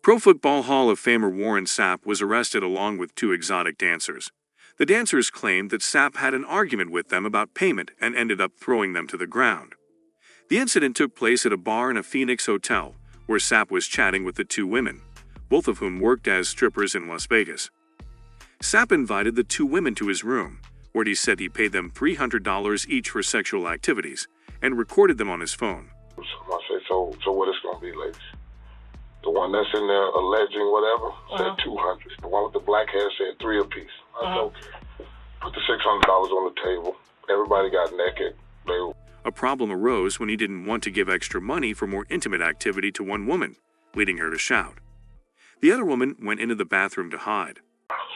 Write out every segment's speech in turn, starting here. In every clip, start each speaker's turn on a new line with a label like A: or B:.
A: Pro Football Hall of Famer Warren Sapp was arrested along with two exotic dancers. The dancers claimed that Sapp had an argument with them about payment and ended up throwing them to the ground. The incident took place at a bar in a Phoenix hotel, where Sapp was chatting with the two women, both of whom worked as strippers in Las Vegas. Sapp invited the two women to his room, where he said he paid them $300 each for sexual activities, and recorded them on his phone.
B: I said, so what it's going to be, ladies? The one that's in there alleging whatever said 200. The one with the black hair said 3 apiece. I said, okay. Put the $600 on the table. Everybody got naked.
A: A problem arose when he didn't want to give extra money for more intimate activity to one woman, leading her to shout. The other woman went into the bathroom to hide.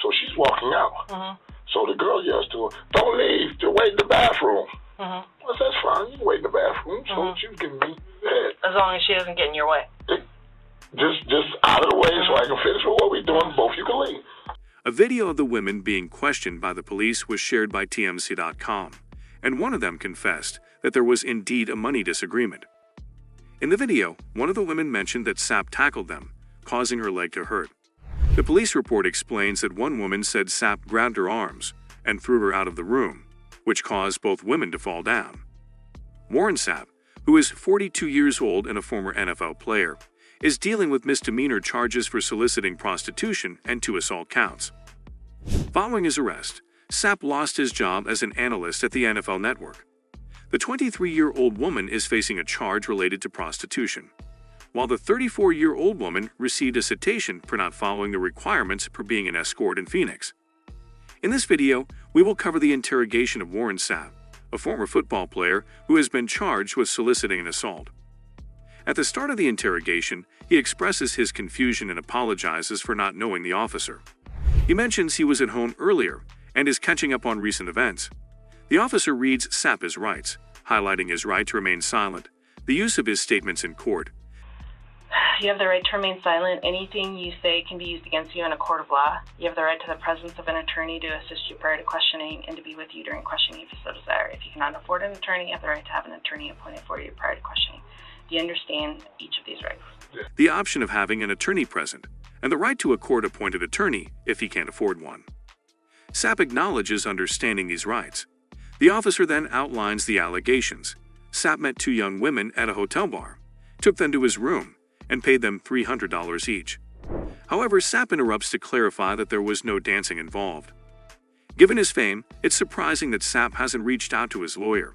B: So she's walking out. So the girl yells to her, "Don't leave, just wait in the bathroom." I said, "That's fine, you can wait in the bathroom." So she was giving me head.
C: As long as she doesn't get in your way.
B: Just out of the way so I can finish with what we're doing. Both you can leave.
A: A video of the women being questioned by the police was shared by TMZ.com, and one of them confessed that there was indeed a money disagreement. In the video, one of the women mentioned that Sapp tackled them, causing her leg to hurt. The police report explains that one woman said Sapp grabbed her arms and threw her out of the room, which caused both women to fall down. Warren Sapp, who is 42 years old and a former NFL player, is dealing with misdemeanor charges for soliciting prostitution and 2 assault counts. Following his arrest, Sapp lost his job as an analyst at the NFL Network. The 23-year-old woman is facing a charge related to prostitution, while the 34-year-old woman received a citation for not following the requirements for being an escort in Phoenix. In this video, we will cover the interrogation of Warren Sapp, a former football player who has been charged with soliciting an assault. At the start of the interrogation, he expresses his confusion and apologizes for not knowing the officer. He mentions he was at home earlier and is catching up on recent events. The officer reads Sapp his rights, highlighting his right to remain silent, the use of his statements in court.
C: You have the right to remain silent. Anything you say can be used against you in a court of law. You have the right to the presence of an attorney to assist you prior to questioning and to be with you during questioning if you so desire. If you cannot afford an attorney, you have the right to have an attorney appointed for you prior to questioning. Do you understand each of these rights?
A: The option of having an attorney present, and the right to a court-appointed attorney if he can't afford one. Sapp acknowledges understanding these rights. The officer then outlines the allegations. Sapp met 2 young women at a hotel bar, took them to his room, and paid them $300 each. However, Sapp interrupts to clarify that there was no dancing involved. Given his fame, it's surprising that Sapp hasn't reached out to his lawyer.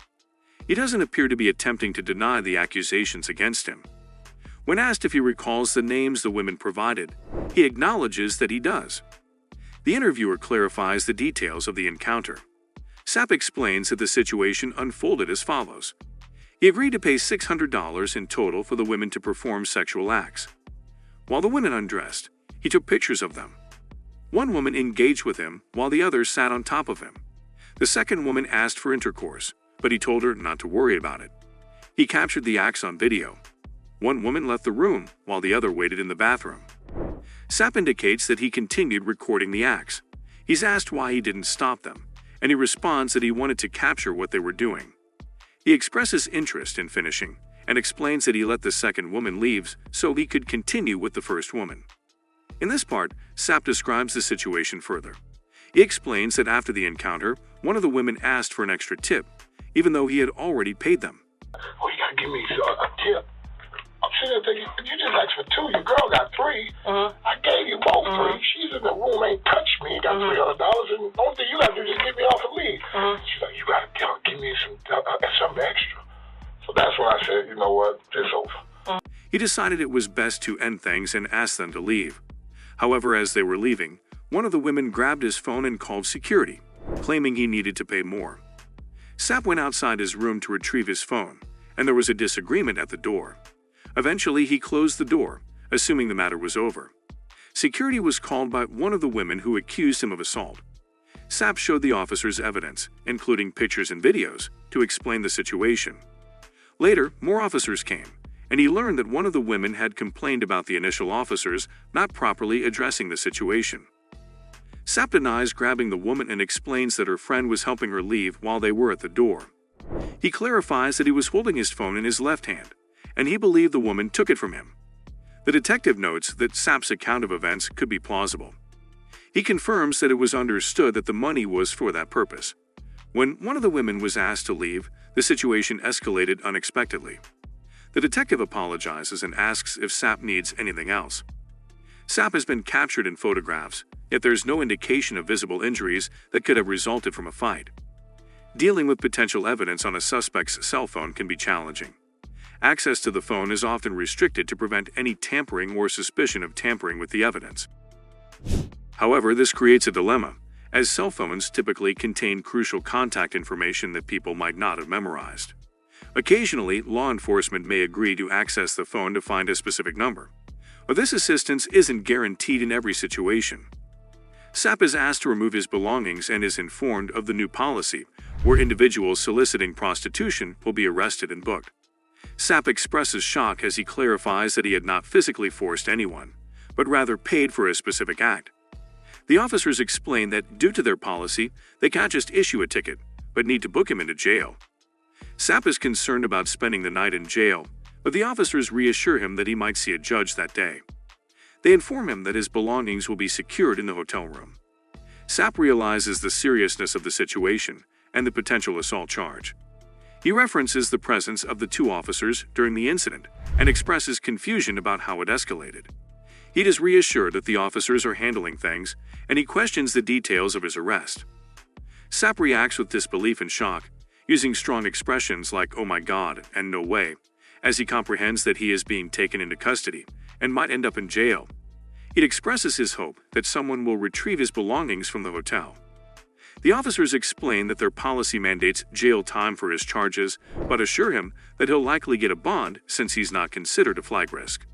A: He doesn't appear to be attempting to deny the accusations against him. When asked if he recalls the names the women provided, he acknowledges that he does. The interviewer clarifies the details of the encounter. Sapp explains that the situation unfolded as follows. He agreed to pay $600 in total for the women to perform sexual acts. While the women undressed, he took pictures of them. One woman engaged with him while the other sat on top of him. The second woman asked for intercourse, but he told her not to worry about it. He captured the acts on video. One woman left the room while the other waited in the bathroom. Sapp indicates that he continued recording the acts. He's asked why he didn't stop them, and he responds that he wanted to capture what they were doing. He expresses interest in finishing and explains that he let the second woman leave so he could continue with the first woman. In this part, Sapp describes the situation further. He explains that after the encounter, one of the women asked for an extra tip, even though he had already paid them.
B: "Oh, you gotta give me a tip." I'm sitting there thinking, "You just asked for 2, your girl got 3. I gave you both 3. She's in the room, ain't touched me, got $300, and the only thing you gotta do is just get me off and leave." She's like, "You gotta give me some extra." So that's when I said, "You know what, it's over."
A: He decided it was best to end things and asked them to leave. However, as they were leaving, one of the women grabbed his phone and called security, claiming he needed to pay more. Sapp went outside his room to retrieve his phone, and there was a disagreement at the door. Eventually, he closed the door, assuming the matter was over. Security was called by one of the women who accused him of assault. Sapp showed the officers evidence, including pictures and videos, to explain the situation. Later, more officers came, and he learned that one of the women had complained about the initial officers not properly addressing the situation. Sapp denies grabbing the woman and explains that her friend was helping her leave while they were at the door. He clarifies that he was holding his phone in his left hand, and he believed the woman took it from him. The detective notes that Sapp's account of events could be plausible. He confirms that it was understood that the money was for that purpose. When one of the women was asked to leave, the situation escalated unexpectedly. The detective apologizes and asks if Sapp needs anything else. Sapp has been captured in photographs, yet there's no indication of visible injuries that could have resulted from a fight. Dealing with potential evidence on a suspect's cell phone can be challenging. Access to the phone is often restricted to prevent any tampering or suspicion of tampering with the evidence. However, this creates a dilemma, as cell phones typically contain crucial contact information that people might not have memorized. Occasionally, law enforcement may agree to access the phone to find a specific number, but this assistance isn't guaranteed in every situation. Sapp is asked to remove his belongings and is informed of the new policy, where individuals soliciting prostitution will be arrested and booked. Sapp expresses shock as he clarifies that he had not physically forced anyone, but rather paid for a specific act. The officers explain that due to their policy, they can't just issue a ticket, but need to book him into jail. Sapp is concerned about spending the night in jail, but the officers reassure him that he might see a judge that day. They inform him that his belongings will be secured in the hotel room. Sapp realizes the seriousness of the situation and the potential assault charge. He references the presence of the two officers during the incident and expresses confusion about how it escalated. He is reassured that the officers are handling things, and he questions the details of his arrest. Sapp reacts with disbelief and shock, using strong expressions like "oh my God" and "no way," as he comprehends that he is being taken into custody and might end up in jail. He expresses his hope that someone will retrieve his belongings from the hotel. The officers explain that their policy mandates jail time for his charges, but assure him that he'll likely get a bond since he's not considered a flight risk.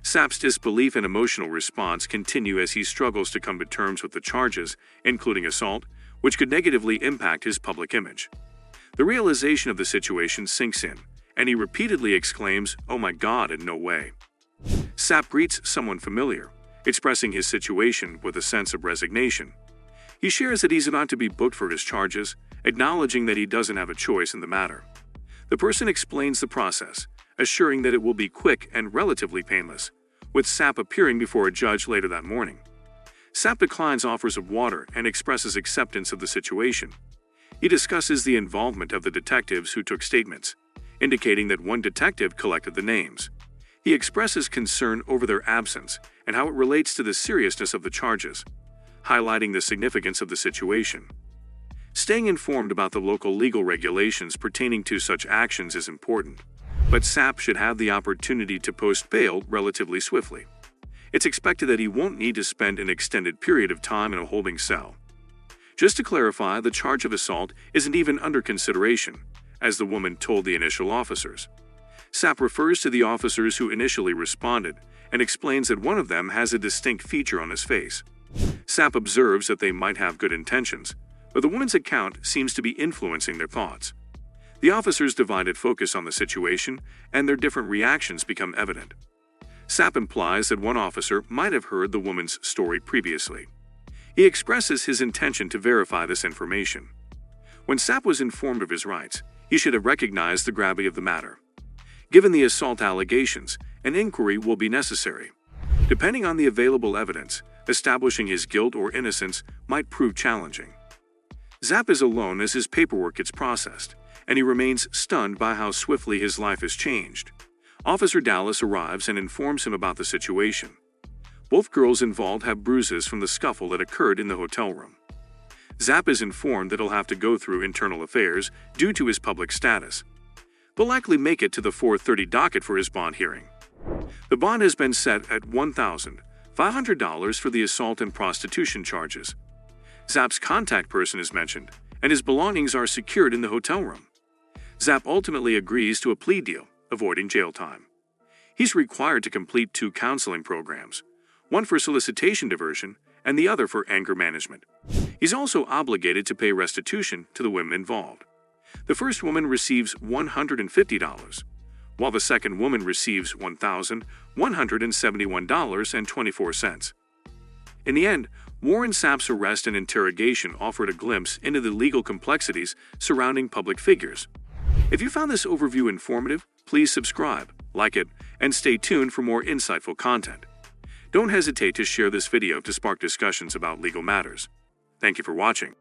A: Sapp's disbelief and emotional response continue as he struggles to come to terms with the charges, including assault, which could negatively impact his public image. The realization of the situation sinks in, and he repeatedly exclaims, "oh my God" and "no way." Sapp greets someone familiar, expressing his situation with a sense of resignation. He shares that he's about to be booked for his charges, acknowledging that he doesn't have a choice in the matter. The person explains the process, assuring that it will be quick and relatively painless, with Sapp appearing before a judge later that morning. Sapp declines offers of water and expresses acceptance of the situation. He discusses the involvement of the detectives who took statements, indicating that one detective collected the names. He expresses concern over their absence and how it relates to the seriousness of the charges, highlighting the significance of the situation. Staying informed about the local legal regulations pertaining to such actions is important, but Sapp should have the opportunity to post bail relatively swiftly. It's expected that he won't need to spend an extended period of time in a holding cell. Just to clarify, the charge of assault isn't even under consideration, as the woman told the initial officers. Sapp refers to the officers who initially responded and explains that one of them has a distinct feature on his face. Sapp observes that they might have good intentions, but the woman's account seems to be influencing their thoughts. The officers' divided focus on the situation, and their different reactions become evident. Sapp implies that one officer might have heard the woman's story previously. He expresses his intention to verify this information. When Sapp was informed of his rights, he should have recognized the gravity of the matter. Given the assault allegations, an inquiry will be necessary. Depending on the available evidence, establishing his guilt or innocence might prove challenging. Sapp is alone as his paperwork gets processed, and he remains stunned by how swiftly his life has changed. Officer Dallas arrives and informs him about the situation. Both girls involved have bruises from the scuffle that occurred in the hotel room. Sapp is informed that he'll have to go through internal affairs due to his public status, but likely make it to the 4:30 docket for his bond hearing. The bond has been set at $1,500 for the assault and prostitution charges. Sapp's contact person is mentioned, and his belongings are secured in the hotel room. Sapp ultimately agrees to a plea deal, avoiding jail time. He's required to complete 2 counseling programs, one for solicitation diversion and the other for anger management. He's also obligated to pay restitution to the women involved. The first woman receives $150, while the second woman receives $1,171.24. In the end, Warren Sapp's arrest and interrogation offered a glimpse into the legal complexities surrounding public figures. If you found this overview informative, please subscribe, like it, and stay tuned for more insightful content. Don't hesitate to share this video to spark discussions about legal matters. Thank you for watching.